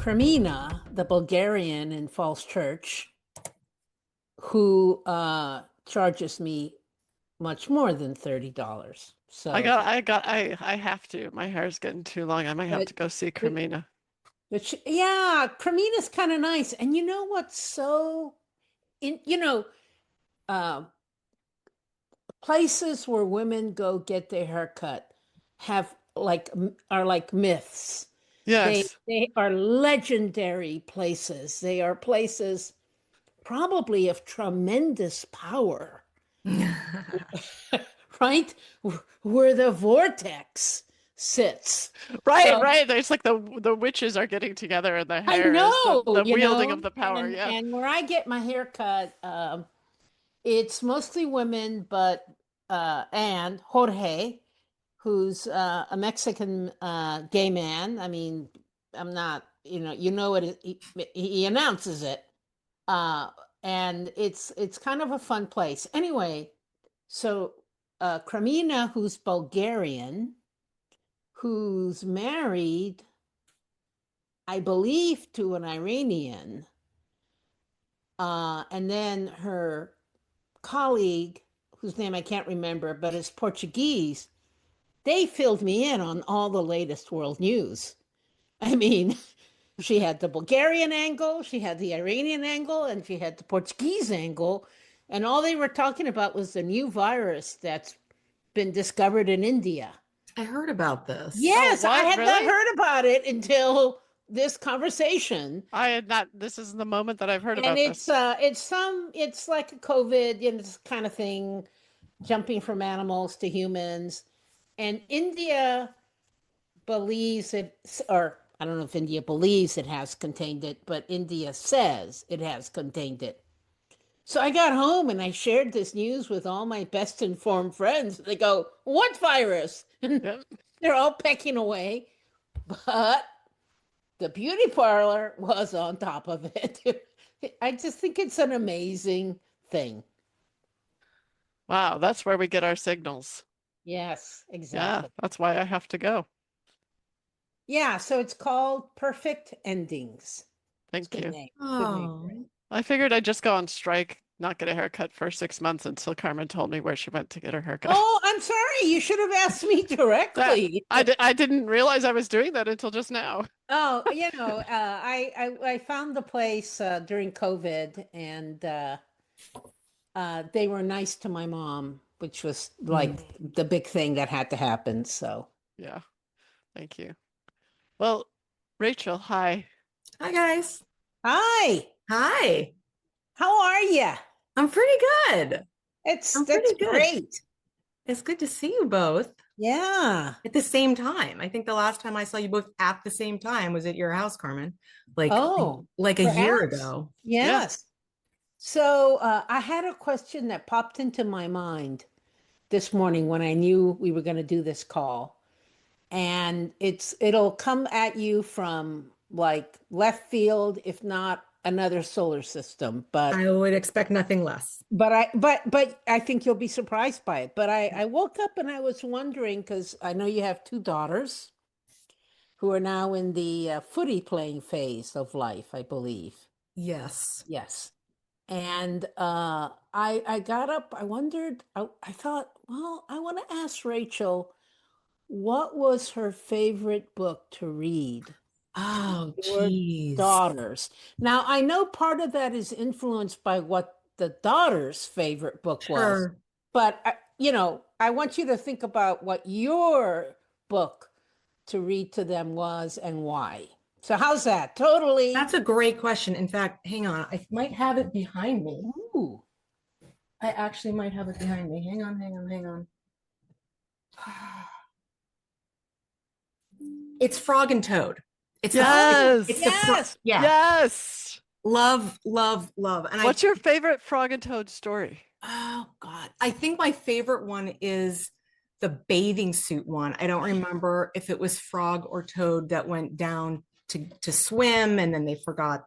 Cremina, the Bulgarian in Falls Church, who charges me much more than $30. So, I have to. My hair's getting too long. I might have but, to go see but, Carmina. yeah, Cremina's kind of nice. And you know what's so uh, places where women go get their hair cut have are like myths. Yes. They are legendary places. They are places probably of tremendous power, right? Where the vortex sits. Right, So right. It's like the witches are getting together and the I hair is know, the wielding of the power. Yeah. and where I get my hair cut, it's mostly women, but and Jorge, who's a Mexican gay man. I mean, I'm not, you know what he announces it. Uh, and it's kind of a fun place. Anyway, so Kramina, who's Bulgarian, who's married, I believe, to an Iranian, and then her colleague, whose name I can't remember, but is Portuguese, they filled me in on all the latest world news. I mean, she had the Bulgarian angle, she had the Iranian angle, and she had the Portuguese angle. And all they were talking about was the new virus that's been discovered in India. I heard about this. Oh, Yes, I what? had not Really? heard about it until this conversation. I had not. This is the moment that I've heard And about this. it's like a COVID, this kind of thing, jumping from animals to humans. And India believes it, or I don't know if India believes it has contained it, but India says it has contained it. So I got home and I shared this news with all my best informed friends. They go, "What virus?" And Yep. they're all pecking away. But the beauty parlor was on top of it. I just think it's an amazing thing. Wow, that's where we get our signals. Yes, Yeah, exactly. that's why I have to go. Yeah, so it's called Perfect Endings. It's a Thank good you. name. Good name for Oh, it. I figured I'd just go on strike, not get a haircut for 6 months until Carmen told me where she went to get her haircut. Oh, I'm sorry. You should have asked me That directly. I didn't realize I was doing that until just now. Oh, I found the place during COVID, and they were nice to my mom, which was like mm. the big thing that had to happen. So, Yeah, thank you. Well, Rachel, hi. Hi guys. hi, Hi. how are you? I'm pretty good. I'm That's pretty good. great. It's good to see you both Yeah. at the same time. I think the last time I saw you both at the same time was at your house, Carmen, like Oh, like a year perhaps. ago. Yeah. Yes. So, I had a question that popped into my mind this morning when I knew we were going to do this call. And it'll come at you from like left field, if not another solar system. I would expect nothing less. But I think you'll be surprised by it. But I woke up and I was wondering because I know you have two daughters who are now in the footy playing phase of life, I believe. Yes. Yes. And I got up, I wondered, I thought, well, I want to ask Rachel, what was her favorite book to read with Oh, your geez. daughters? Now, I know part of that is influenced by what the daughter's favorite book was, Sure. but I want you to think about what your book to read to them was and why. So how's that? Totally. That's a great question. In fact, hang on. I might have it behind me. Ooh. I actually might have it behind me. Hang on. It's Frog and Toad. It's the Oh, Yes. it's the fro yes. yeah. Yes. Love, love, love. And I What's your favorite Frog and Toad story? oh God. I think my favorite one is the bathing suit one. I don't remember if it was Frog or Toad that went down to swim and then they forgot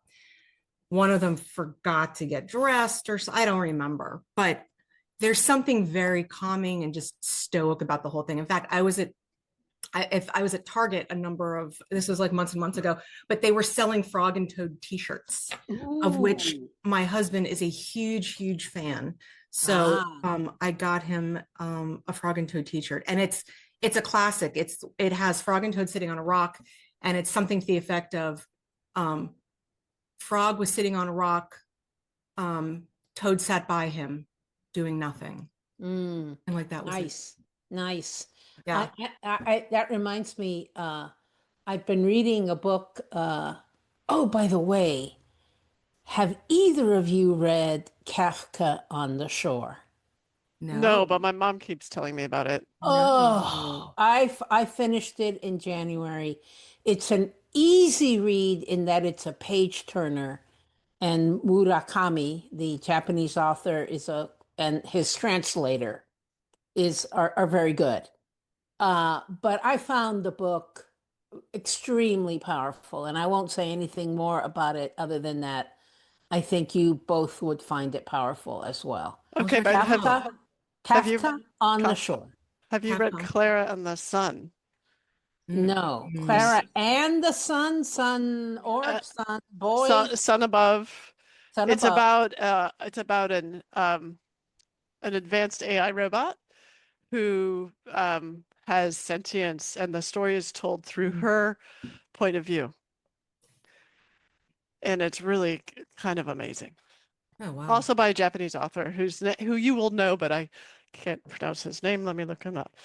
one of them forgot to get dressed or so. I don't remember. But there's something very calming and just stoic about the whole thing. In fact, if I was at Target this was like months and months ago, but they were selling Frog and Toad t-shirts, of which Ooh. my husband is a huge, huge fan. So Ah. I got him a Frog and Toad t-shirt, and it's a classic. It has Frog and Toad sitting on a rock, and it's something to the effect of Frog was sitting on a rock, Toad sat by him doing nothing. Mm. And like that was it. Nice. Nice. Yeah. That reminds me, I've been reading a book. Oh, by the way, have either of you read Kafka on the Shore? No, No. but my mom keeps telling me about it. No. Oh, I finished it in January. It's an easy read in that it's a page turner, and Murakami, the Japanese author, and his translator are very good. But I found the book extremely powerful, and I won't say anything more about it other than that I think you both would find it powerful as well. I'll Okay, check but it out. Kafka, have you Kafka on the Ka- Shore. have you read Capcom. Clara and the Sun? No, Mm. Clara and the sun, Uh, orb, sun, boy, Sun Above. sun It's above. about an advanced AI robot who has sentience, and the story is told through her point of view. And it's really kind of amazing. Oh, wow. Also by a Japanese author who you will know, but I can't pronounce his name. Let me look him up.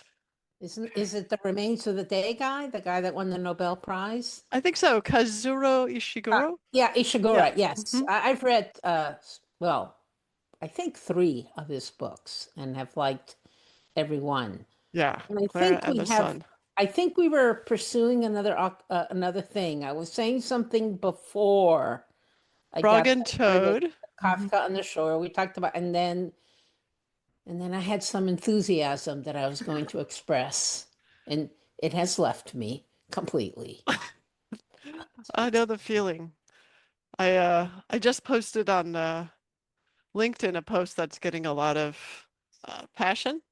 Is it the Remains of the Day guy, the guy that won the Nobel Prize? I think so. Kazuro Ishiguro. Yeah, Yeah. Ishiguro. Yes, Mhm. I've read well, I think three of his books and have liked every one. Yeah. And I Clara think and we the have. Sun. I think we were pursuing another thing. I was saying something before I Frog got and separated. Toad. Mhm. Kafka on the Shore. We talked about, and then I had some enthusiasm that I was going to express, and it has left me completely. I know the feeling. I just posted on LinkedIn a post that's getting a lot of passion.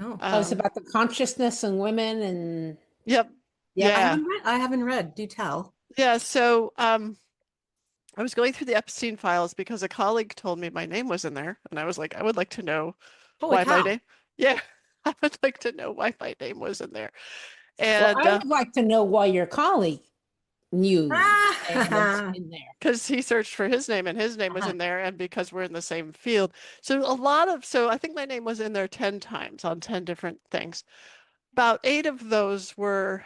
Oh, Oh, it's Um, about the consciousness and women, and yep. yep. Yeah. I haven't read. Do tell. Yeah. So I was going through the Epstein files because a colleague told me my name was in there, and I was like, I would like to know Holy why my cow. name. Yeah, I would like to know why my name was in there. Well, And I would like to know why your colleague knew it was Ah! in there. because he searched for his name and his name was Uh-huh. in there, and because we're in the same field. So I think my name was in there 10 times on 10 different things. About 8 of those were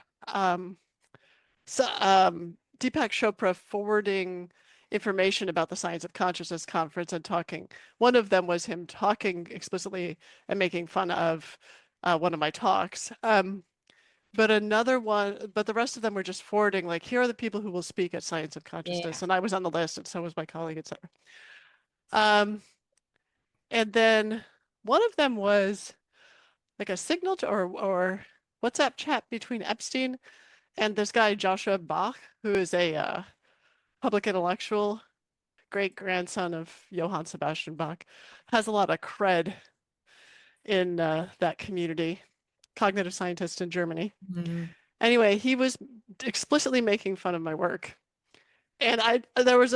Deepak Chopra forwarding information about the Science of Consciousness conference and talking. One of them was him talking explicitly and making fun of one of my talks. But the rest of them were just forwarding, like, here are the people who will speak at Science of Yeah. Consciousness. And I was on the list, and so was my colleague, etc. Um, and then one of them was like a signal to, or WhatsApp chat between Epstein and this guy, Joshua Bach, who is a public intellectual, great grandson of Johann Sebastian Bach, has a lot of cred in that community, cognitive scientist in Germany. Mhm. Anyway, he was explicitly making fun of my work. And there was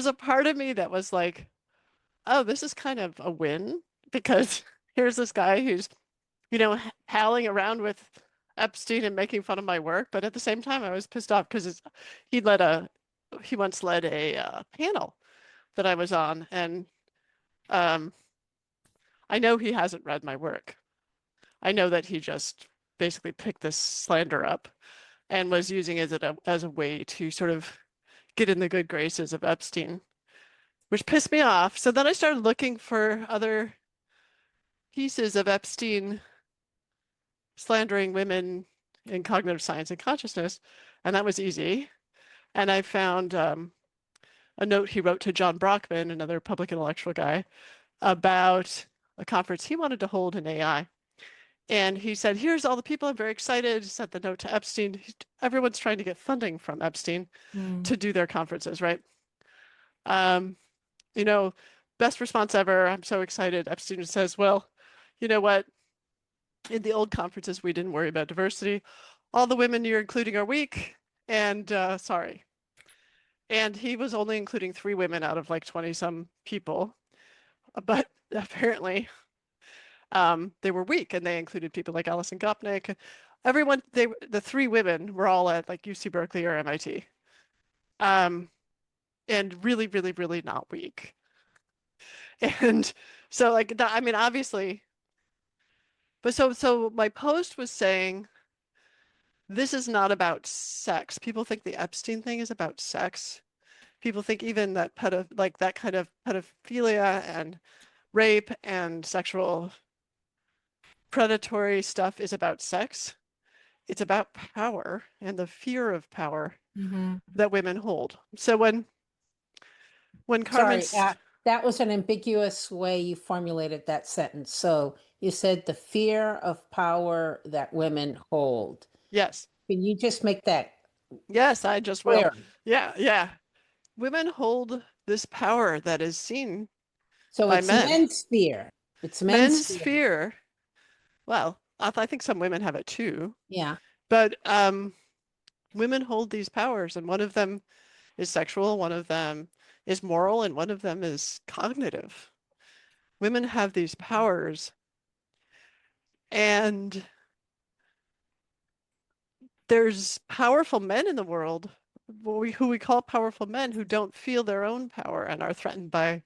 a part of me that was like, oh, this is kind of a win because here's this guy who's, palling around with Epstein and making fun of my work, but at the same time I was pissed off because he once led a panel that I was on, and um, I know he hasn't read my work. I know that he just basically picked this slander up and was using it as a way to sort of get in the good graces of Epstein, which pissed me off. So then I started looking for other pieces of Epstein slandering women in cognitive science and consciousness, and that was easy. And I found a note he wrote to John Brockman, another public intellectual guy, about a conference he wanted to hold in AI. And he said, here's all the people. I'm very excited. Sent the note to Epstein. Everyone's trying to get funding from Epstein Mm. to do their conferences, right? Um, you know, best response ever. I'm so excited. Epstein says, well, you know what? in the old conferences, we didn't worry about diversity. All the women you're including are weak, and sorry. And he was only including 3 women out of like 20 some people, but apparently they were weak, and they included people like Alison Gopnik. Everyone, the 3 women were all at like UC Berkeley or MIT, and really, really, really not weak. And so like, I mean, obviously, but so my post was saying, this is not about sex. People think the Epstein thing is about sex. People think even that like that kind of pedophilia and rape and sexual predatory stuff is about sex. It's about power and the fear of power that women hold. So when Carmen, Sorry, that was an ambiguous way you formulated that sentence. So you said the fear of power that women hold. yes, Can you just make that yes, I just will. clear? Yeah. Women hold this power that is seen So by it's men. men's fear. It's Men's fear. Well, I think some women have it too. Yeah. But women hold these powers, and one of them is sexual, one of them is moral, and one of them is cognitive. Women have these powers, and there's powerful men in the world who we call powerful men who don't feel their own power and are threatened by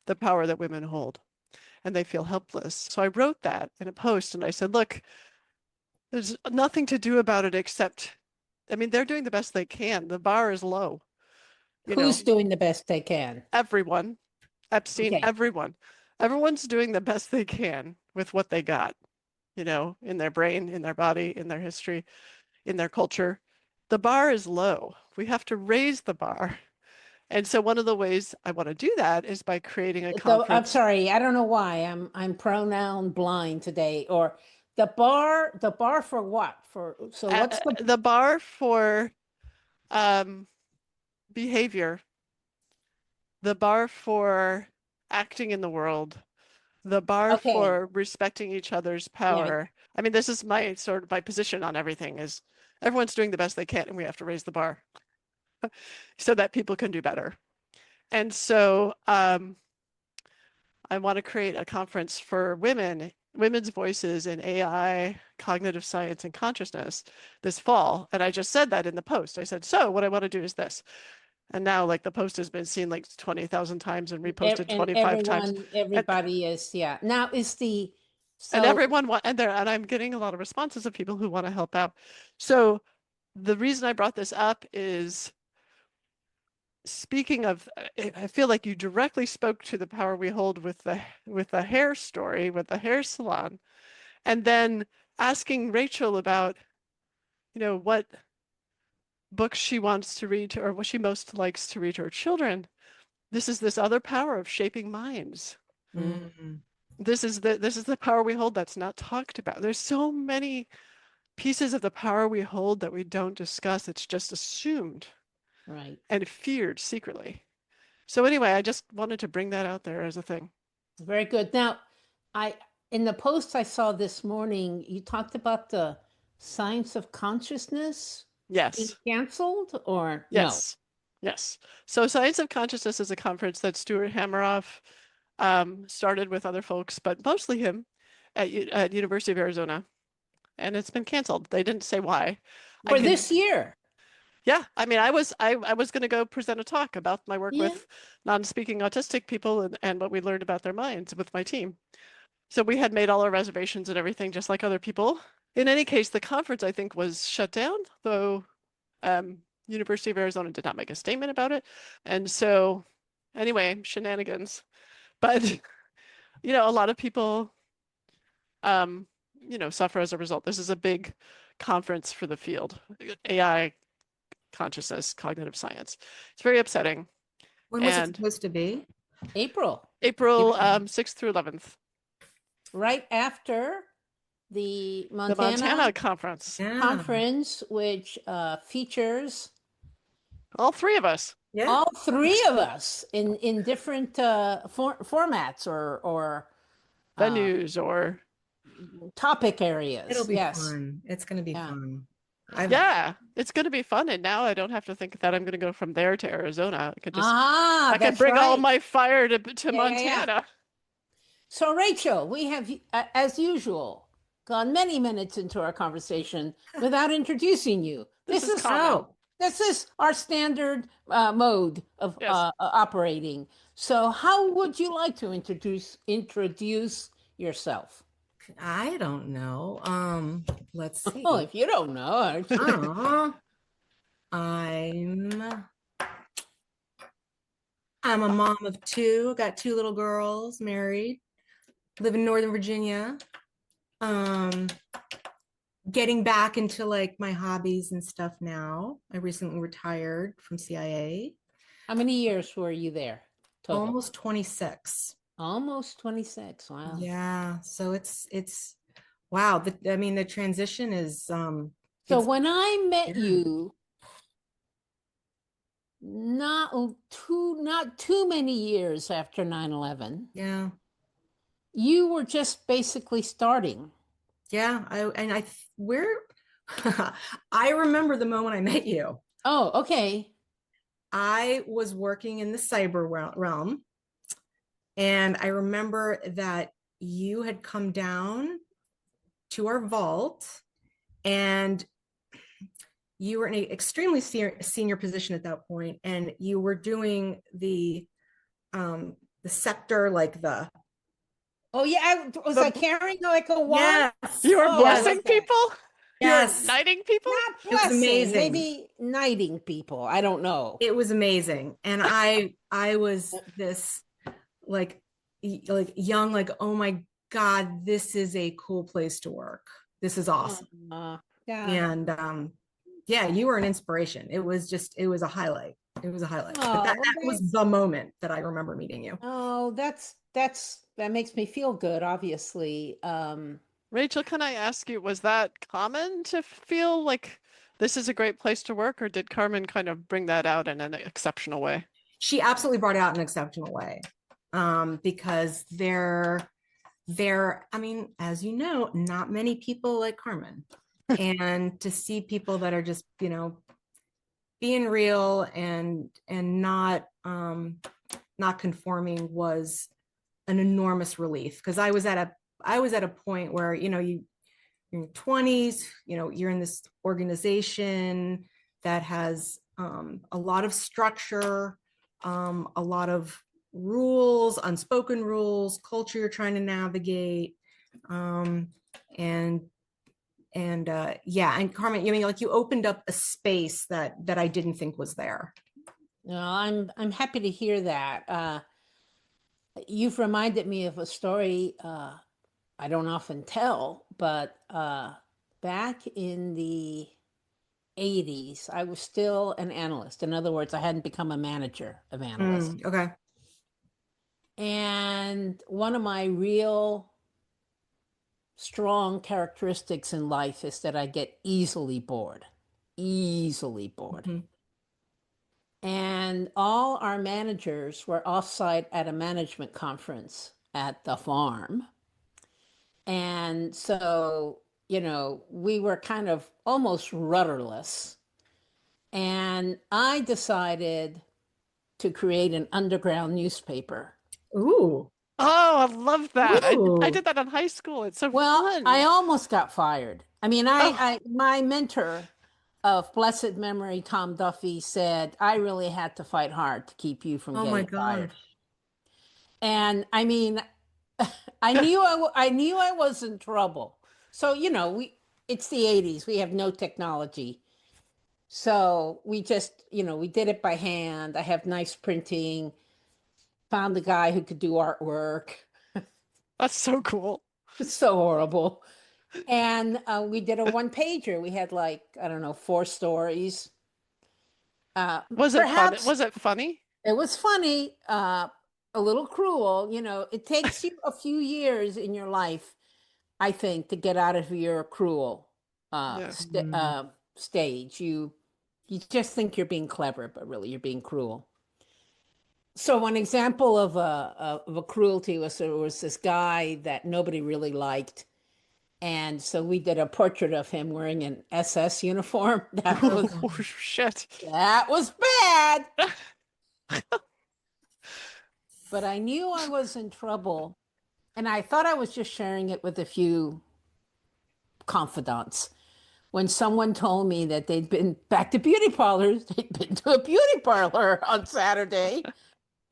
the power that women hold, and they feel helpless. So I wrote that in a post, and I said, look, there's nothing to do about it except, I mean, they're doing the best they can. The bar is low. Who's doing the best they can? Everyone, Epstein, Okay. everyone's doing the best they can with what they got, in their brain, in their body, in their history, in their culture. The bar is low. We have to raise the bar. And so one of the ways I want to do that is by creating a I'm conference. sorry, I don't know why I'm pronoun blind today. Or the bar for what? So what's The bar for behavior, the bar for acting in the world, the bar for respecting each other's power. I mean, this is my position on everything is everyone's doing the best they can, and we have to raise the bar so that people can do better. And so I want to create a conference for women's voices in AI, cognitive science, and consciousness this fall. And I just said that in the post. I said, so what I want to do is this. And now like the post has been seen like 20,000 times and reposted 25 times. Everybody is, yeah. Now is and everyone and I'm getting a lot of responses of people who want to help out. So the reason I brought this up is, speaking of, I feel like you directly spoke to the power we hold with the hair story, with the hair salon, and then asking Rachel about, what books she wants to read or what she most likes to read to her children. This is this other power of shaping minds. This is the power we hold that's not talked about. There's so many pieces of the power we hold that we don't discuss. It's just assumed, right, and feared secretly. So anyway, I just wanted to bring that out there as a thing. Very good. Now, in the post I saw this morning, you talked about the science of consciousness. Yes. Being canceled or yes. No? Yes. So Science of Consciousness is a conference that Stuart Hameroff started with other folks, but mostly him at University of Arizona. And it's been canceled. They didn't say why. For this year. Yeah, I mean, I was going to go present a talk about my work with non-speaking autistic people and what we learned about their minds with my team. So we had made all our reservations and everything, just like other people. In any case, the conference, I think, was shut down, though University of Arizona did not make a statement about it. And so anyway, shenanigans. But, a lot of people, suffer as a result. This is a big conference for the field, AI, consciousness, cognitive science. It's very upsetting. When was it supposed to be? April 6th through 11th. Right after the Montana conference. Conference, which features all 3 of us. Yeah. All 3 of us in different formats or venues or topic areas. It'll be Yes. fun. It's going to be Yeah. fun. Yeah. Yeah, it's going to be fun. And now I don't have to think that I'm going to go from there to Arizona. I could just, Ah, I can that's bring all right. my fire to Yeah, yeah, yeah. Montana. So, Rachel, we have, as usual, gone many minutes into our conversation without introducing you. This is is Carmen. Oh, this is our standard mode of Yes. operating. So, how would you like to introduce yourself? I don't know. Let's see. Oh, if you don't know, Oh, I'm a mom of two, got two little girls, married, live in Northern Virginia. Um, getting back into like my hobbies and stuff now. I recently retired from CIA. how many years were you there total? Almost 26. Almost 26. Wow. Yeah, so it's wow. I mean, the transition is So it's when I met yeah. you, not too many years after 9/11, Yeah. you were just basically starting. Yeah, where I remember the moment I met you. Oh, okay. I was working in the cyber realm, and I remember that you had come down to our vault, and you were in an extremely senior position at that point, and you were doing the sector, like the Oh yeah, was I carrying like a wand? yes, You were Oh, I blessing love that. people? You were yes, knighting people? Not it was blessing, amazing. maybe knighting people. I don't know. It was amazing, and I was this like young, like, oh my God, this is a cool place to work. This is awesome. Yeah. And yeah, you were an inspiration. It was a highlight. It was a highlight. But Oh, that well, was the moment that I remember meeting you. Oh, that makes me feel good, obviously. Rachel, can I ask you, was that common to feel like this is a great place to work, or did Carmen kind of bring that out in an exceptional way? She absolutely brought it out in an exceptional way. Because I mean, as you know, not many people like Carmen. And to see people that are just, being real and not conforming was an enormous relief, because I was at a point where, you're in your 20s, you're in this organization that has a lot of structure, a lot of rules, unspoken rules, culture you're trying to navigate. And yeah, and Carmen, like, you opened up a space that I didn't think was there. No, I'm happy to hear that. You've reminded me of a story I don't often tell, but back in the 80s, I was still an analyst. In other words, I hadn't become a manager of analysts. Okay. And one of my real strong characteristics in life is that I get easily bored. Easily bored. Mhm. And all our managers were offsite at a management conference at the farm. And so, we were kind of almost rudderless. And I decided to create an underground newspaper. Ooh. Oh, I love that. I Ooh. did that in high school. It's so Well, fun. I almost got fired. I mean, Oh, my mentor of blessed memory, Tom Duffy, said, I really had to fight hard to keep you from Oh my getting fired. gosh. And I mean, I knew I was in trouble. So, it's the 80s. We have no technology. So we just, we did it by hand. I have nice printing, found a guy who could do artwork. that's so cool. It's so horrible. And we did a one pager. We had like, I don't know, 4 stories. Was it fun? Perhaps Was it funny? it was funny, a little cruel. It takes you a few years in your life, I think, to get out of your cruel Yeah. stage. You just think you're being clever, but really you're being cruel. So one example of a cruelty was, there was this guy that nobody really liked, And so we did a portrait of him wearing an SS uniform. That was Oh, shit. bad. But I knew I was in trouble, and I thought I was just sharing it with a few confidants. When someone told me that they'd been back to beauty parlors, they'd been to a beauty parlor on Saturday,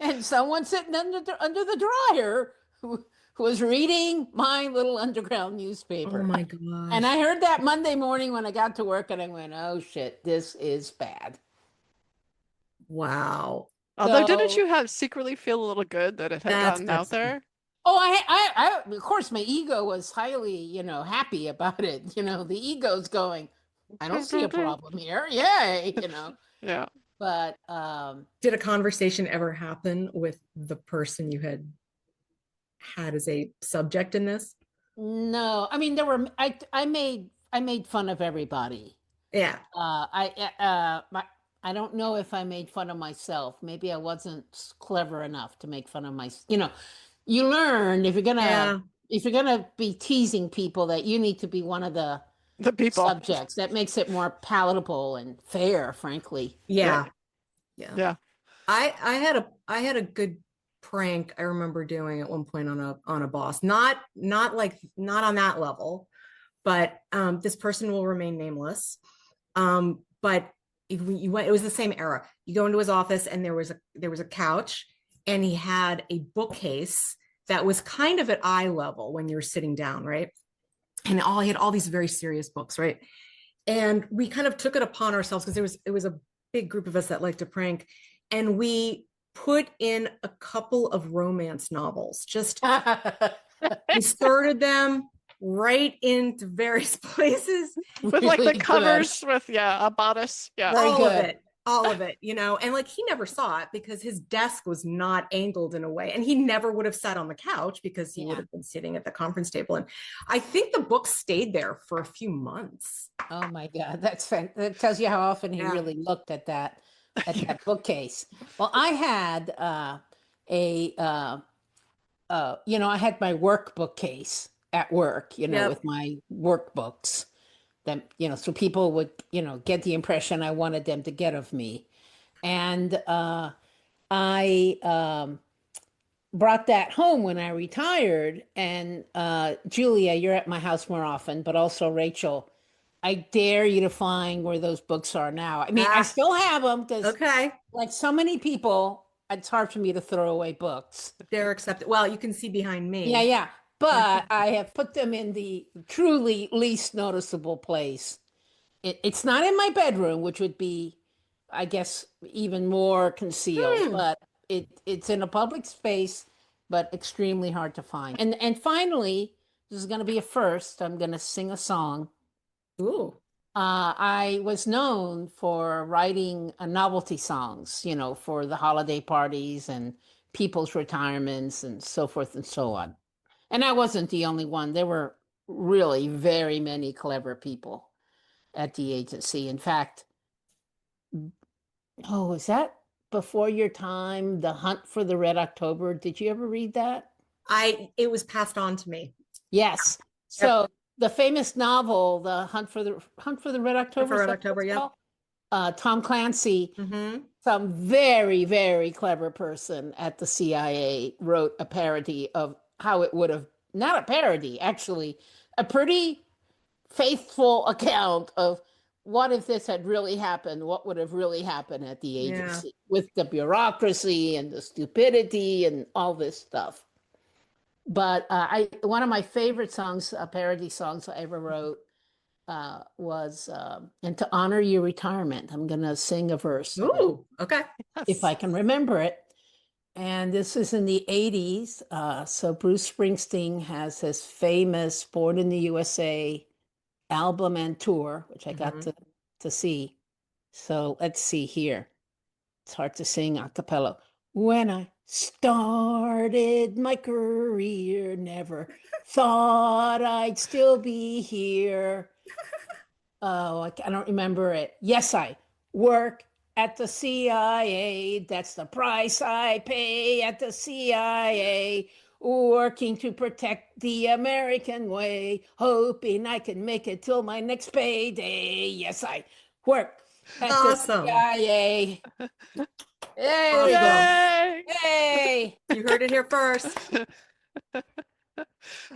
and someone sitting under the dryer who was reading my little underground Oh newspaper. my And gosh. I heard that Monday morning when I got to work, and I went, "Oh shit, this is bad." Wow. Although, didn't So, you have secretly feel a little good that it had That's gotten out excellent. there? oh, of course, my ego was highly, happy about it. The ego's going, "I don't see a problem here. Yay," Yeah. But Did a conversation ever happen with the person you had as a subject in this? no, I mean, I made fun of everybody. Yeah. I don't know if I made fun of myself. Maybe I wasn't clever enough to make fun of you learn Yeah. if you're gonna be teasing people that you need to be one of the The people. subjects. That makes it more palatable and fair, frankly. Yeah. Yeah. Yeah. I had a good prank I remember doing at one point on a boss. Not on that level, but this person will remain nameless. But if you went, it was the same era. You go into his office and there was a couch and he had a bookcase that was kind of at eye level when you were sitting down, right? And he had all these very serious books, right? And we kind of took it upon ourselves because it was a big group of us that like to prank, and we put in a couple of romance novels, just inserted them right into various places. With like Really the good. covers with, a bodice. Yeah. Very all of good. it all of it, and like he never saw it because his desk was not angled in a way, and he never would have sat on the couch because he would Yeah. have been sitting at the conference table. And I think the book stayed there for a few months. Oh my God, that tells you how often he Yeah. really looked at that bookcase. Well, I had I had my work bookcase at work, Yep. with my workbooks. That so people would get the impression I wanted them to get of me, and I brought that home when I retired. And Julia, you're at my house more often, but also Rachel. I dare you to find where those books are now. I mean, I still have them because, Okay. like so many people, it's hard for me to throw away books. They're accepted. Well, you can see behind me. Yeah, yeah. But I have put them in the truly least noticeable place. It's not in my bedroom, which would be, I guess, even more concealed, but it's in a public space, but extremely hard to find. And finally, this is going to be a first. I'm going to sing a song. Ooh. I was known for writing novelty songs, for the holiday parties and people's retirements and so forth and so on. And I wasn't the only one. There were really very many clever people at the agency. In fact, oh, is that before your time? The Hunt for the Red October. Did you ever read that? It was passed on to me. Yes. Yep. So the famous novel, The Hunt for the Red October. Red October, yeah. Tom Clancy, Mm-hmm. some very, very clever person at the CIA wrote a parody of how it would have, not a parody, actually, a pretty faithful account of what if this had really happened, what would have really happened at the agency with the bureaucracy and the stupidity and all this stuff. But one of my favorite songs, parody songs I ever wrote, was and to honor your retirement, I'm gonna sing a verse Ooh, okay. if I can remember it. And this is in the 80s. So Bruce Springsteen has his famous Born in the USA album and tour, which I got to see. So let's see here. It's hard to sing a cappella. When I started my career, never thought I'd still be here. Oh, I don't remember it. Yes, I work at the CIA. That's the price I pay at the CIA. working to protect the American way, hoping I can make it till my next payday. Yes, I work at Awesome. the CIA. Hey, there you go. Awesome. Yay! Hey. You heard it here first.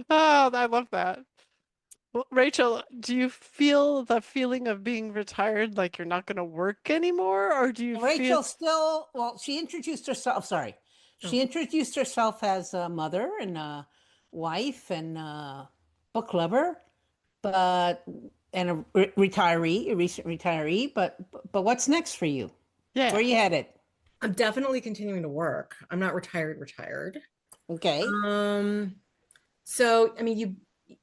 Oh, I love that. Well, Rachel, do you feel the feeling of being retired, like you're not going to work anymore, or do you feel? Rachel still, well, she introduced herself. Sorry. She Oh. introduced herself as a mother and a wife and a book lover, but and a retiree, a recent retiree. But what's next for you? Where are Yeah. you headed? I'm definitely continuing to work. I'm not retired. Okay. So I mean,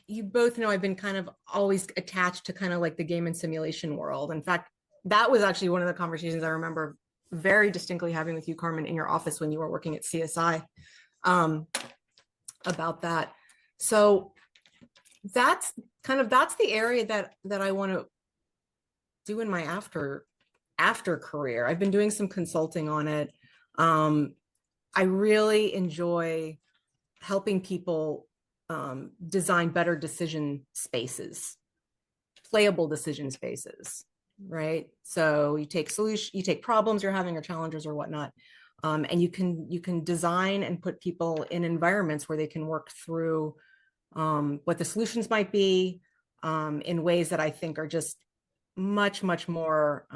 you both know I've been kind of always attached to kind of like the game and simulation world. In fact, that was actually one of the conversations I remember very distinctly having with you, Carmen, in your office when you were working at CSI, about that. So that's the area that I want to do in my after career. I've been doing some consulting on it. I really enjoy helping people design better decision spaces, playable decision spaces, right? So you take problems you're having or challenges or whatnot, and you can design and put people in environments where they can work through what the solutions might be in ways that I think are just much more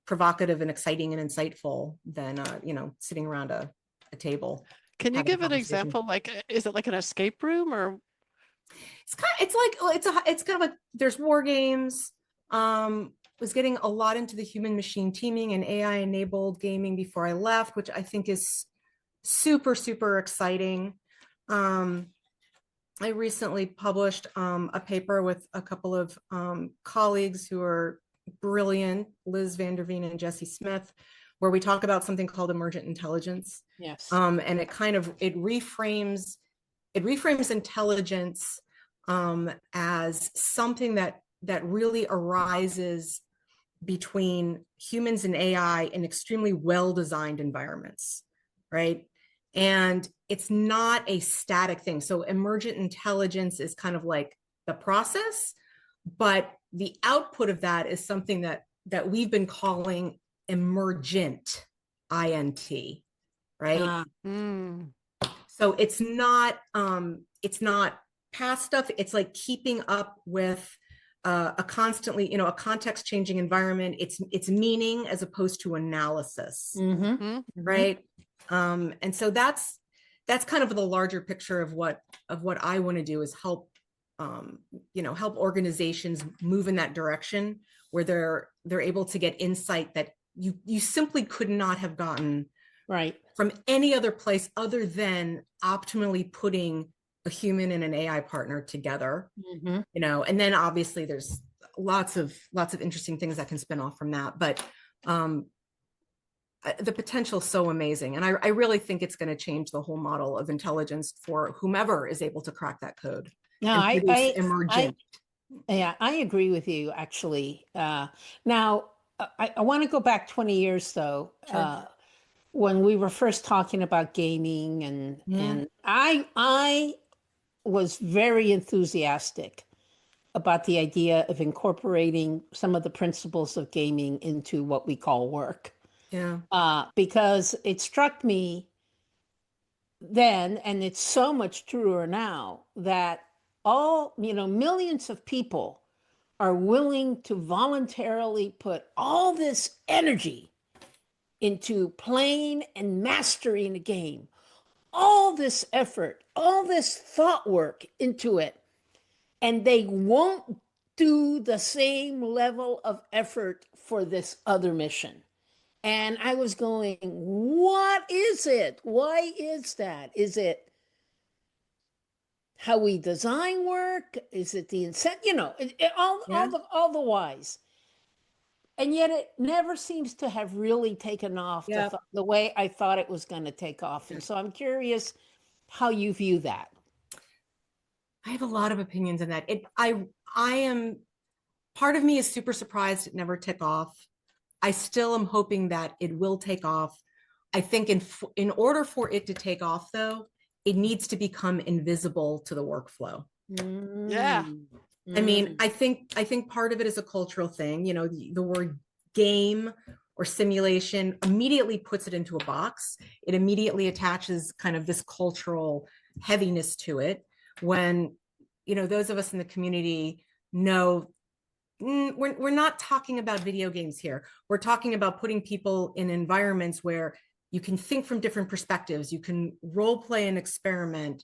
provocative and exciting and insightful than sitting around a table. Can you having a give an conversation. example? Like, is it like an escape room or? It's kind of like there's war games. Was getting a lot into the human machine teaming and AI enabled gaming before I left, which I think is super exciting. I recently published a paper with a couple of colleagues who are brilliant, Liz Vanderveen and Jesse Smith, where we talk about something called emergent intelligence. Yes. And it reframes intelligence as something that really arises between humans and AI in extremely well-designed environments, right? And it's not a static thing. So emergent intelligence is kind of like the process, but the output of that is something that we've been calling emergent, INT, right? So it's not past stuff. It's like keeping up with a constantly, a context changing environment. It's meaning as opposed to analysis, right? And so that's kind of the larger picture of what I want to do is help help organizations move in that direction where they're able to get insight that you simply could not have gotten right from any other place other than optimally putting a human and an AI partner together. And then obviously there's lots of interesting things that can spin off from that, but the potential is so amazing. And I really think it's going to change the whole model of intelligence for whomever is able to crack that code. No, Emergent. I agree with you actually. Now I want to go back 20 years though. Sure. When we were first talking about gaming and I was very enthusiastic about the idea of incorporating some of the principles of gaming into what we call work. Yeah. Because it struck me then, and it's so much truer now, that millions of people are willing to voluntarily put all this energy into playing and mastering a game, all this effort, all this thought work into it, and they won't do the same level of effort for this other mission. And I was going, what is it? Why is that? Is it how we design work? Is it the incentive? All the whys. And yet it never seems to have really taken off the way I thought it was going to take off. And so I'm curious how you view that. I have a lot of opinions on that. I am, part of me is super surprised it never took off. I still am hoping that it will take off. I think in order for it to take off though, it needs to become invisible to the workflow. Yeah. I mean, I think part of it is a cultural thing. You know, the word game or simulation immediately puts it into a box. It immediately attaches kind of this cultural heaviness to it. When, you know, those of us in the community know we're not talking about video games here. We're talking about putting people in environments where you can think from different perspectives, you can role play and experiment,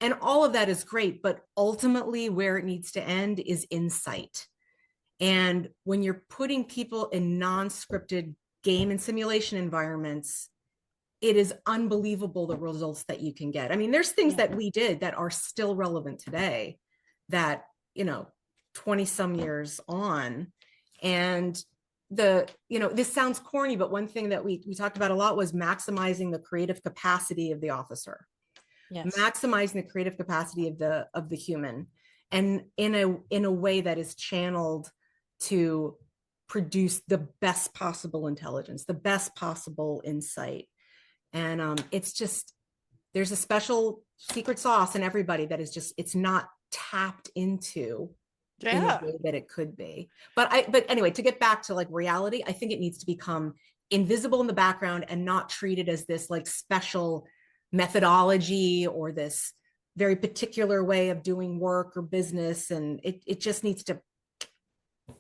and all of that is great, but ultimately where it needs to end is insight. And when you're putting people in non-scripted game and simulation environments, it is unbelievable the results that you can get. I mean, there's things that we did that are still relevant today that, you know, 20 some years on. And you know, this sounds corny, but one thing that we talked about a lot was maximizing the creative capacity of the officer. Yes. Maximizing the creative capacity of the human, and in a way that is channeled to produce the best possible intelligence, the best possible insight. And it's just, there's a special secret sauce in everybody that is just, it's not tapped into in the way that it could be. But anyway, to get back to like reality, I think it needs to become invisible in the background and not treated as this like special methodology or this very particular way of doing work or business. And it just needs to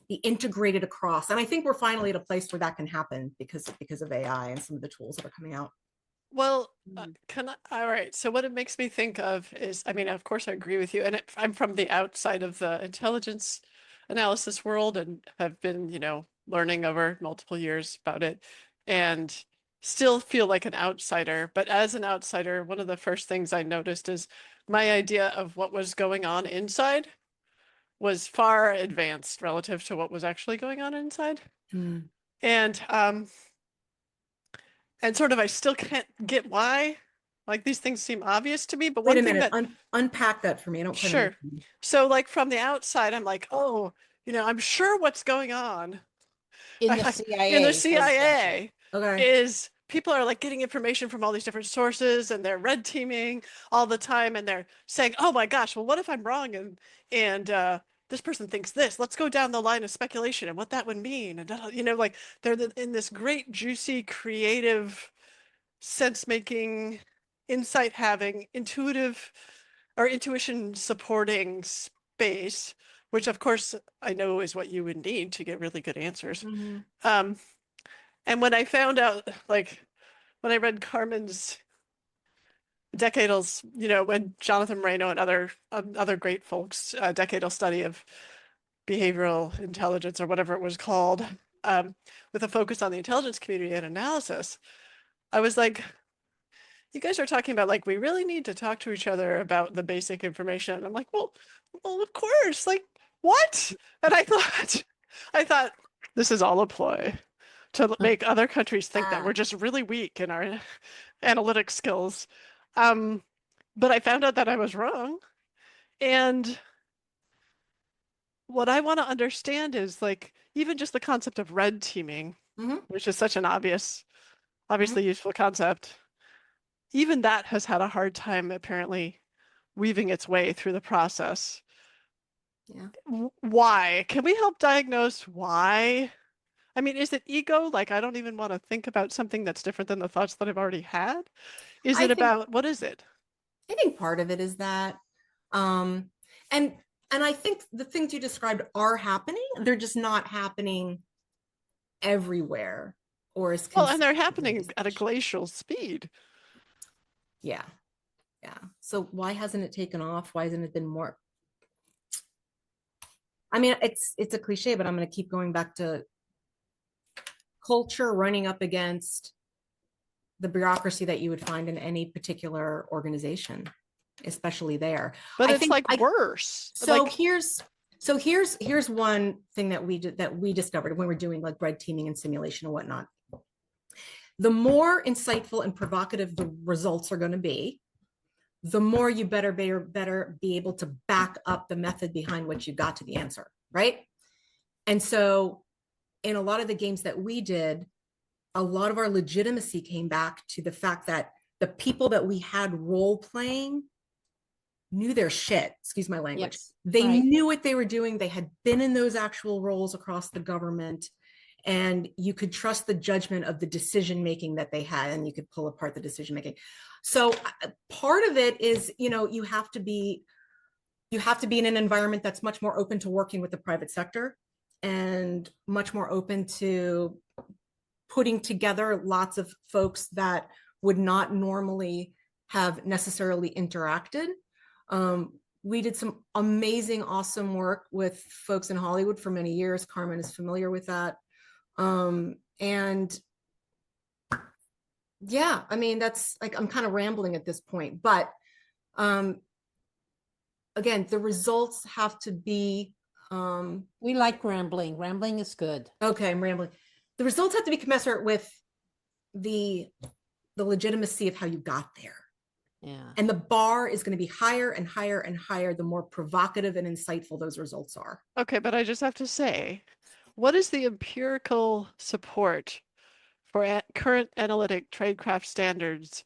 be integrated across. And I think we're finally at a place where that can happen because of AI and some of the tools that are coming out. Well, all right. So what it makes me think of is, I mean, of course I agree with you. And I'm from the outside of the intelligence analysis world and have been, you know, learning over multiple years about it and still feel like an outsider. But as an outsider, one of the first things I noticed is my idea of what was going on inside was far advanced relative to what was actually going on inside. And sort of, I still can't get why, like these things seem obvious to me, but wait a minute, unpack that for me. I don't sure. So like from the outside, I'm like, oh, you know, I'm sure what's going on in the CIA. In the CIA okay. is people are like getting information from all these different sources and they're red teaming all the time and they're saying, oh my gosh, well, what if I'm wrong and this person thinks this, let's go down the line of speculation and what that would mean. And, you know, like they're in this great, juicy, creative, sense-making, insight-having, intuitive or intuition supporting space, which of course I know is what you would need to get really good answers. And when I found out, like when I read Carmen's decadal, you know, when Jonathan Moreno and other great folks, decadal study of behavioral intelligence or whatever it was called, with a focus on the intelligence community and analysis, I was like, you guys are talking about like, we really need to talk to each other about the basic information. And I'm like, well, of course, like what? And I thought this is all a ploy to make other countries think that we're just really weak in our analytic skills. But I found out that I was wrong. And what I want to understand is like, even just the concept of red teaming, which is such an obviously useful concept, even that has had a hard time apparently weaving its way through the process. Yeah. Why? Can we help diagnose why? I mean, is it ego? Like, I don't even want to think about something that's different than the thoughts that I've already had. Is it about, what is it? I think part of it is that, and I think the things you described are happening. They're just not happening everywhere or as well, and they're happening at a glacial speed. Yeah. So why hasn't it taken off? Why hasn't it been more? I mean, it's a cliche, but I'm going to keep going back to culture running up against the bureaucracy that you would find in any particular organization, especially there. But it's like worse. So like, here's one thing that we discovered when we're doing like red teaming and simulation and whatnot. The more insightful and provocative the results are going to be, the more you better be able to back up the method behind which you got to the answer, right? And so in a lot of the games that we did, a lot of our legitimacy came back to the fact that the people that we had role playing knew their shit, excuse my language. Yes, They right. knew what they were doing. They had been in those actual roles across the government, and you could trust the judgment of the decision making that they had, and you could pull apart the decision making. So part of it is, you have to be in an environment that's much more open to working with the private sector and much more open to putting together lots of folks that would not normally have necessarily interacted. We did some amazing, awesome work with folks in Hollywood for many years. Carmen is familiar with that. And yeah, I mean, that's like, I'm kind of rambling at this point, but again, the results have to be, We like rambling. Rambling is good. okay, I'm rambling. The results have to be commensurate with the legitimacy of how you got there. Yeah. And the bar is going to be higher and higher and higher the more provocative and insightful those results are. Okay, but I just have to say, what is the empirical support for current analytic tradecraft standards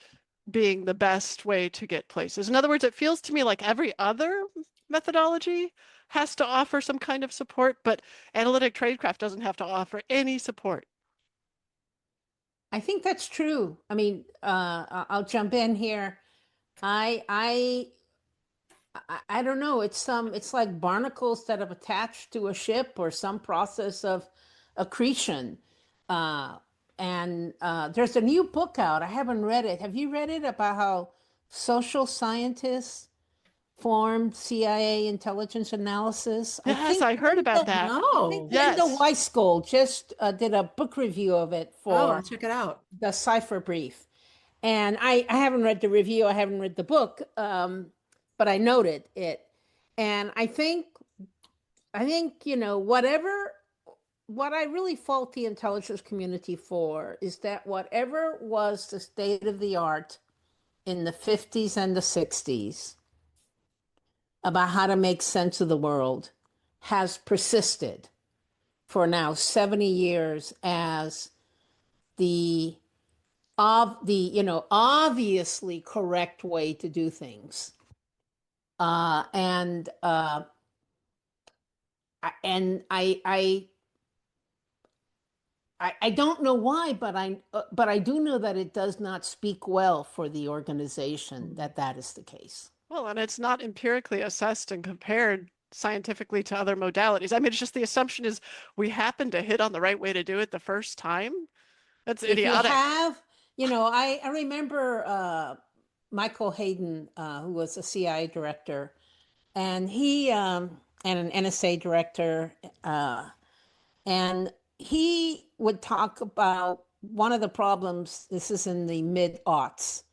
being the best way to get places? In other words, it feels to me like every other methodology has to offer some kind of support, but analytic tradecraft doesn't have to offer any support. I think that's true. I mean, I'll jump in here. I don't know. It's like barnacles that have attached to a ship or some process of accretion. And there's a new book out. I haven't read it. Have you read it about how social scientists formed CIA intelligence analysis? Yes, I heard about that. I think No. Linda Yes. Weiskell just did a book review of it Oh, for I'll check it out. the Cipher Brief. And I haven't read the review, I haven't read the book, but I noted it. And I think, what I really fault the intelligence community for is that whatever was the state of the art in the 50s and the 60s about how to make sense of the world has persisted for now 70 years as the obviously correct way to do things. And I don't know why, but I do know that it does not speak well for the organization that is the case. Well, and it's not empirically assessed and compared scientifically to other modalities. I mean, it's just the assumption is we happen to hit on the right way to do it the first time. That's If you idiotic. have, I remember Michael Hayden, who was a CIA director, and he and an NSA director, and he would talk about one of the problems. This is in the mid-aughts.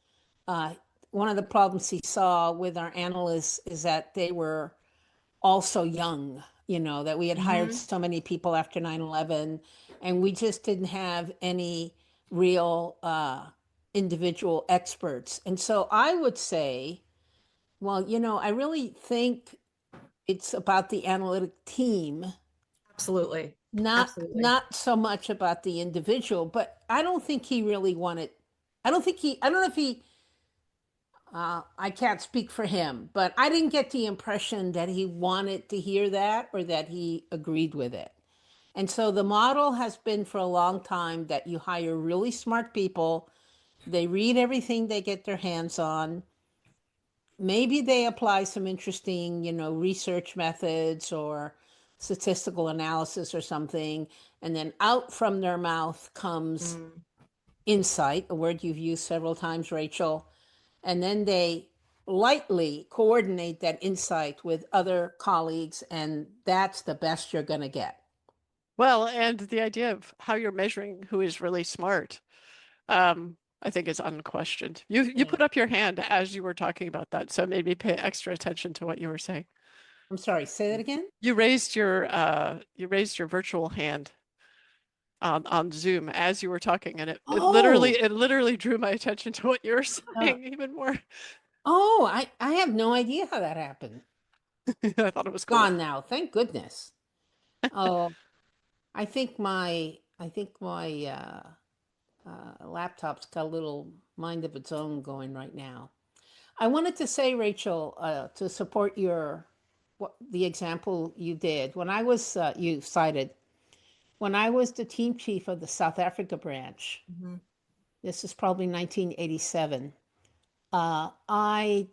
One of the problems he saw with our analysts is that they were also young, that we had hired so many people after 9/11, and we just didn't have any real individual experts. And so I would say, well, I really think it's about the analytic team, Absolutely. not Absolutely. not so much about the individual. But I don't think he really wanted. I don't know if he. I can't speak for him, but I didn't get the impression that he wanted to hear that or that he agreed with it. And so the model has been for a long time that you hire really smart people, they read everything they get their hands on. Maybe they apply some interesting, research methods or statistical analysis or something, and then out from their mouth comes insight, a word you've used several times, Rachel. And then they lightly coordinate that insight with other colleagues, and that's the best you're going to get. Well, and the idea of how you're measuring who is really smart, I think is unquestioned. You put up your hand as you were talking about that, so it made me pay extra attention to what you were saying. I'm sorry, say that again? You raised your virtual hand on Zoom as you were talking, and it literally drew my attention to what you were saying even more. Oh, I have no idea how that happened. I thought it was cool. Gone now, thank goodness. Oh, I think my laptop's got a little mind of its own going right now. I wanted to say, Rachel, to support the example you did. When I was you cited, when I was the team chief of the South Africa branch, this is probably 1987. I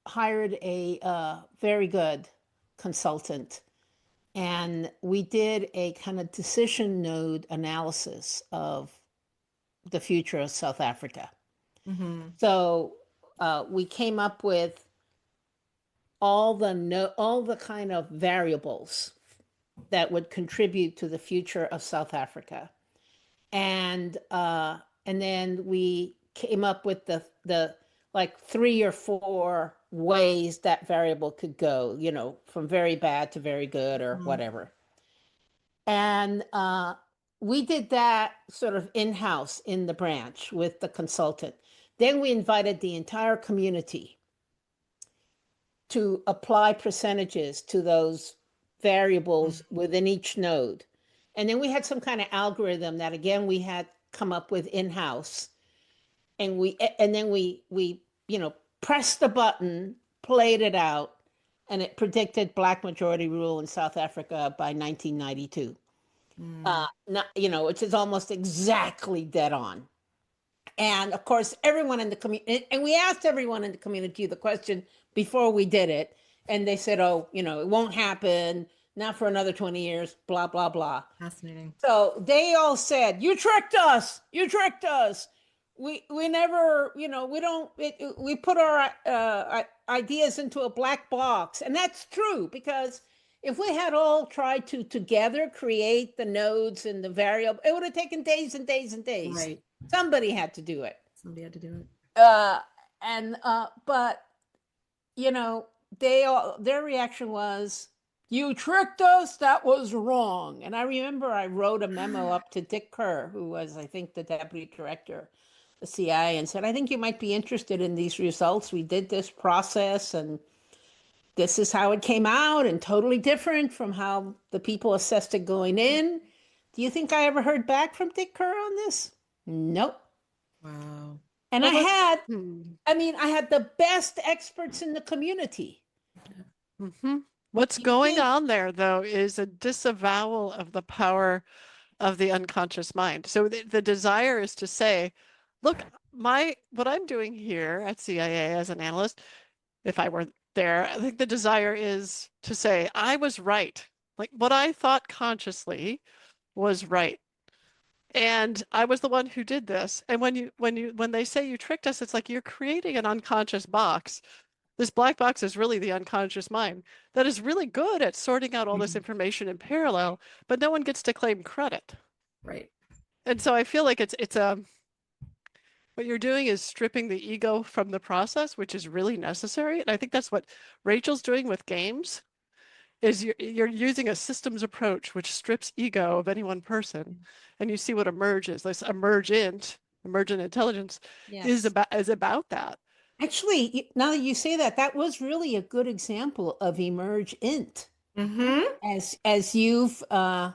hired a very good consultant, and we did a kind of decision node analysis of the future of South Africa. So we came up with all the kind of variables that would contribute to the future of South Africa, and then we came up with the like 3 or 4 ways that variable could go, from very bad to very good or whatever. And we did that sort of in-house in the branch with the consultant. Then we invited the entire community to apply percentages to those variables within each node. And then we had some kind of algorithm that, again, we had come up with in-house. And then we pressed the button, played it out, and it predicted black majority rule in South Africa by 1992. Which is almost exactly dead on. And of course, everyone in the community, and we asked everyone in the community the question before we did it, and they said, "Oh, it won't happen, not for another 20 years, blah, blah, blah." Fascinating. So they all said, "You tricked us. You tricked us. We never, we put our ideas into a black box." And that's true, because if we had all tried to together create the nodes and the variable, it would have taken days and days and days. Right. Somebody had to do it. Somebody had to do it. But their reaction was, "You tricked us. That was wrong." And I remember I wrote a memo up to Dick Kerr, who was, I think, the deputy director of the CIA, and said, "I think you might be interested in these results. We did this process, and this is how it came out, and totally different from how the people assessed it going in. Do you think I ever heard back from Dick Kerr on this?" Nope. Wow. And Well, I had the best experts in the community. What's going on there, though, is a disavowal of the power of the unconscious mind. So the desire is to say, look, what I'm doing here at CIA as an analyst, if I were there, I think the desire is to say, I was right. Like, what I thought consciously was right. And I was the one who did this. And when they say you tricked us, it's like you're creating an unconscious box. This black box is really the unconscious mind that is really good at sorting out all this information in parallel, but no one gets to claim credit. Right. And so I feel like what you're doing is stripping the ego from the process, which is really necessary. And I think that's what Rachel's doing with games, is you're using a systems approach which strips ego of any one person, and you see what emerges. This emergent intelligence is about that. Actually, now that you say that, that was really a good example of emergent. As you've, I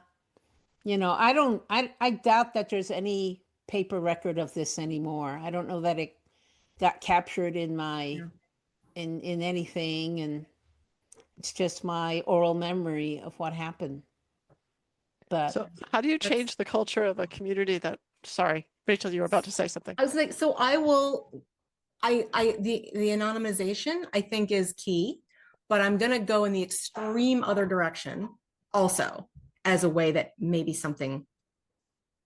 doubt that there's any paper record of this anymore. I don't know that it got captured in in anything, and it's just my oral memory of what happened. But so how do you change the culture of a community sorry, Rachel, you were about to say something. I was like, so the anonymization I think is key, but I'm going to go in the extreme other direction also as a way that maybe something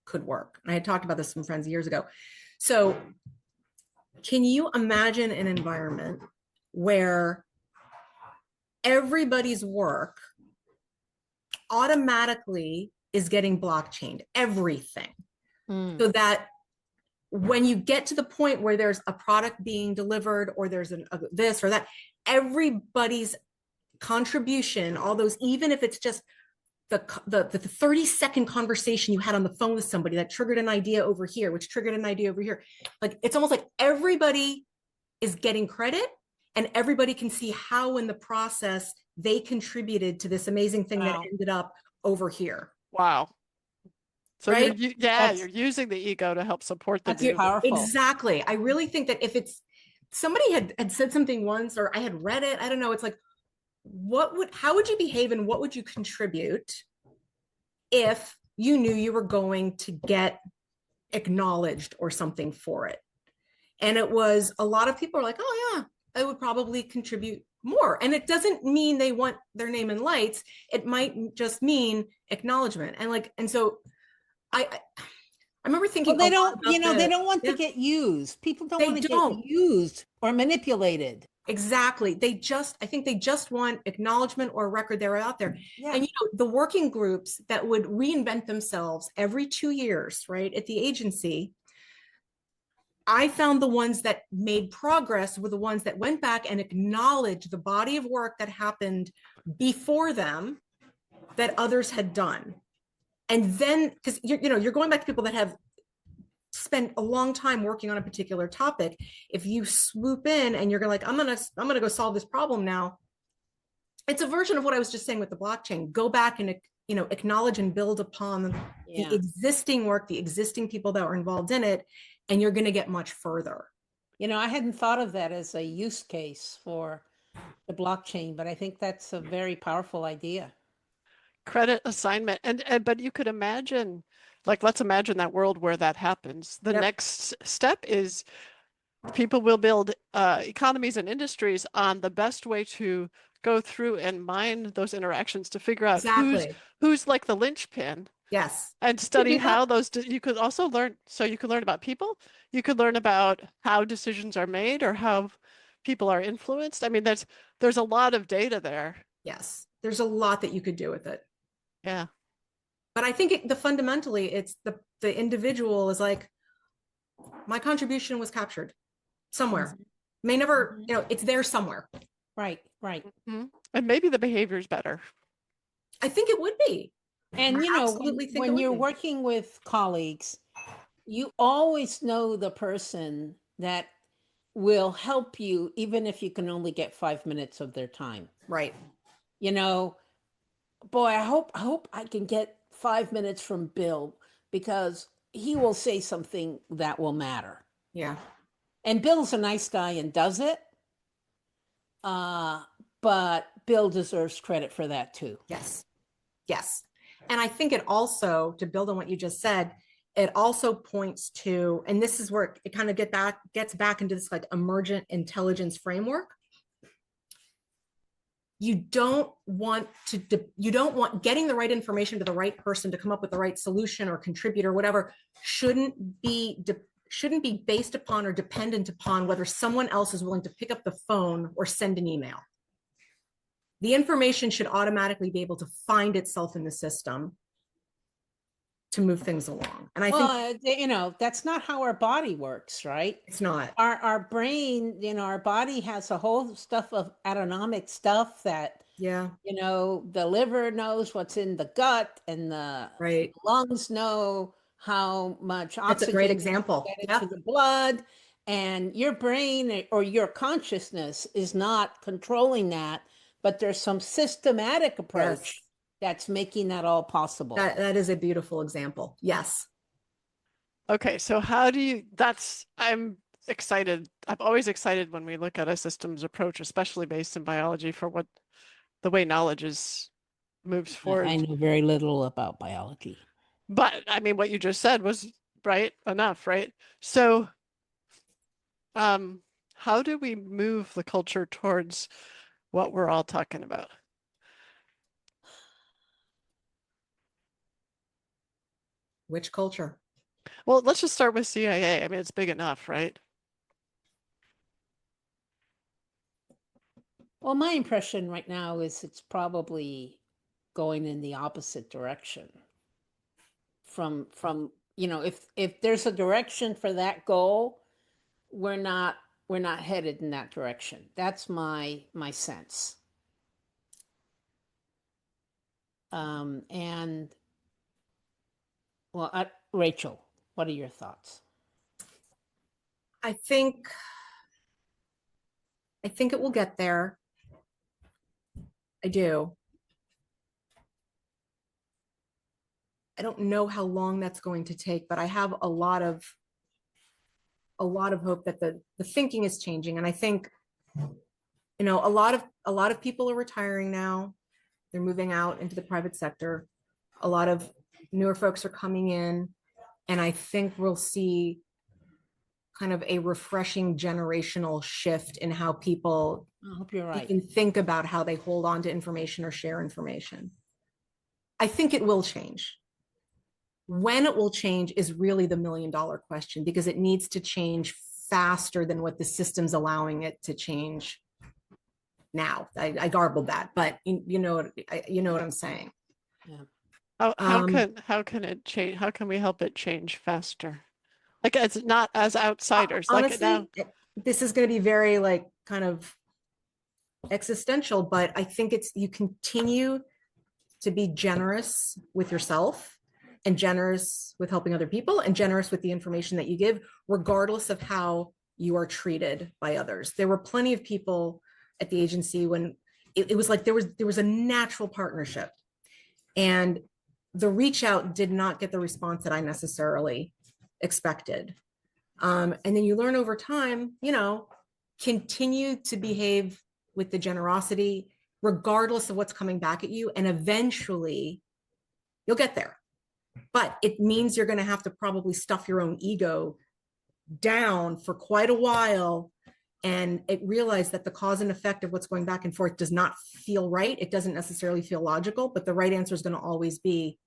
could work. And I had talked about this with some friends years ago. So can you imagine an environment where everybody's work automatically is getting blockchained, everything, so that when you get to the point where there's a product being delivered, or there's this or that, everybody's contribution, all those, even if it's just the 30-second conversation you had on the phone with somebody that triggered an idea over here, which triggered an idea over here, like it's almost like everybody is getting credit, and everybody can see how in the process they contributed to this amazing thing that ended up over here. Wow. So right? you're using the ego to help support the That's view. powerful. Exactly. I really think that if it's somebody had said something once, or I had read it, I don't know, it's like, how would you behave and what would you contribute if you knew you were going to get acknowledged or something for it? And it was, a lot of people are like, oh yeah, I would probably contribute more. And it doesn't mean they want their name in lights. It might just mean acknowledgement. And so I remember thinking Well, they a lot don't, about they don't want yeah, to get used. People don't they want to get don't. used or manipulated. Exactly. I think they just want acknowledgement or a record they're out there. Yeah. And the working groups that would reinvent themselves every 2 years, right, at the agency, I found the ones that made progress were the ones that went back and acknowledged the body of work that happened before them that others had done. And then, because you're going back to people that have spent a long time working on a particular topic. If you swoop in and you're like, I'm gonna go solve this problem now, it's a version of what I was just saying with the blockchain. Go back and acknowledge and build upon the existing work, the existing people that were involved in it, and you're going to get much further. I hadn't thought of that as a use case for the blockchain, but I think that's a very powerful idea. Credit assignment. And but you could imagine, like, let's imagine that world where that happens. The next step is people will build economies and industries on the best way to go through and mine those interactions to figure out who's like the linchpin. Yes. And study how you could also learn. So you could learn about people. You could learn about how decisions are made or how people are influenced. I mean, there's a lot of data there. Yes. There's a lot that you could do with it. Yeah. But I think fundamentally, it's the individual is like, my contribution was captured somewhere. May never, it's there somewhere. Right, right. Mm-hmm. And maybe the behavior is better. I think it would be. And when you're working with colleagues, you always know the person that will help you, even if you can only get 5 minutes of their time. Right. Boy, I hope I can get 5 minutes from Bill, because he will say something that will matter. Yeah. And Bill's a nice guy and does it. But Bill deserves credit for that too. Yes. Yes. And I think it also, to build on what you just said, it also points to, and this is where it kind of gets back into this like emergent intelligence framework. You don't want getting the right information to the right person to come up with the right solution or contribute or whatever shouldn't be based upon or dependent upon whether someone else is willing to pick up the phone or send an email. The information should automatically be able to find itself in the system to move things along. And I think, that's not how our body works, right? It's not. Our brain, our body has a whole stuff of autonomic stuff that, the liver knows what's in the gut, and the lungs know how much oxygen. That's a great example. Get into the blood, and your brain or your consciousness is not controlling that. But there's some systematic approach that's making that all possible. That is a beautiful example. Yes. Okay, so I'm excited. I'm always excited when we look at a systems approach, especially based in biology, for the way knowledge moves forward. I know very little about biology. But I mean, what you just said was right enough, right? So how do we move the culture towards what we're all talking about? Which culture? Well, let's just start with CIA. I mean, it's big enough, right? Well, my impression right now is it's probably going in the opposite direction from if there's a direction for that goal, we're not headed in that direction. That's my sense. And well, Rachel, what are your thoughts? I think it will get there. I do. I don't know how long that's going to take, but I have a lot of hope that the thinking is changing. And I think, you know, a lot of people are retiring now. They're moving out into the private sector. A lot of newer folks are coming in, and I think we'll see kind of a refreshing generational shift in how people I hope you're right. even think about how they hold on to information or share information. I think it will change. When it will change is really the $1 million question, because it needs to change faster than what the system's allowing it to change now. I garbled that, but you know what I'm saying. How can it change? How can we help it change faster? Like, it's not as outsiders. Honestly, like now, this is going to be very like kind of existential, but I think it's, you continue to be generous with yourself and generous with helping other people and generous with the information that you give, regardless of how you are treated by others. There were plenty of people at the agency when it was like there was a natural partnership, and the reach out did not get the response that I necessarily expected. And then you learn over time, you know, continue to behave with the generosity, regardless of what's coming back at you. And eventually you'll get there. But it means you're going to have to probably stuff your own ego down for quite a while and realize that the cause and effect of what's going back and forth does not feel right. It doesn't necessarily feel logical, but the right answer is going to always be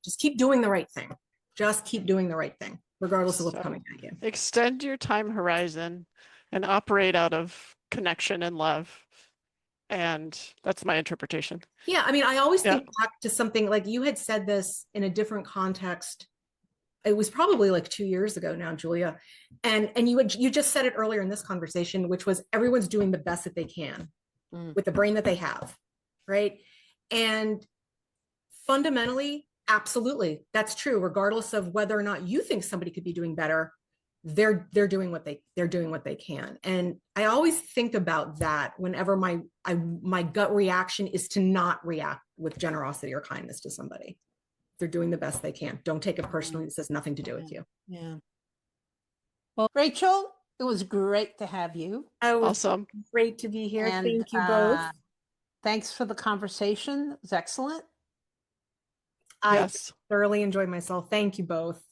just keep doing the right thing. Just keep doing the right thing, regardless of what's coming at you. extend your time horizon and operate out of connection and love. And that's my interpretation. Yeah, I mean, I always think back to something like you had said this in a different context. It was probably like 2 years ago now, Julia. And you just said it earlier in this conversation, which was everyone's doing the best that they can with the brain that they have, right? And fundamentally, absolutely, that's true. Regardless of whether or not you think somebody could be doing better, they're doing what they can. And I always think about that whenever my gut reaction is to not react with generosity or kindness to somebody. They're doing the best they can. Don't take it personally. This has nothing to do with you. Yeah. Well, Rachel, it was great to have you. Oh, Awesome. great to be here. And, Thank you both. Thanks for the conversation. It was excellent. I thoroughly enjoyed myself. Thank you both.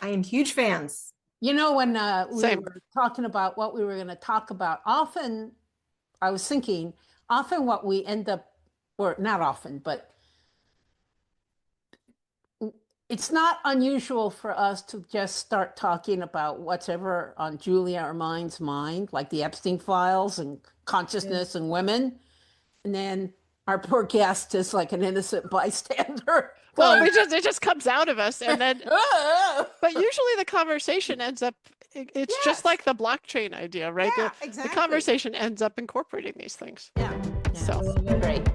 I am huge fans. You know, when we Same. were talking about what we were going to talk about, often I was thinking, often what we end up, or not often, but it's not unusual for us to just start talking about what's ever on Julia or mine's mind, like the Epstein files and consciousness and women. And then our poor guest is like an innocent bystander. Well, it just comes out of us, and then, but usually the conversation ends up. It's just like the blockchain idea, right? Yeah, The exactly. conversation ends up incorporating these things. Yeah. So Great.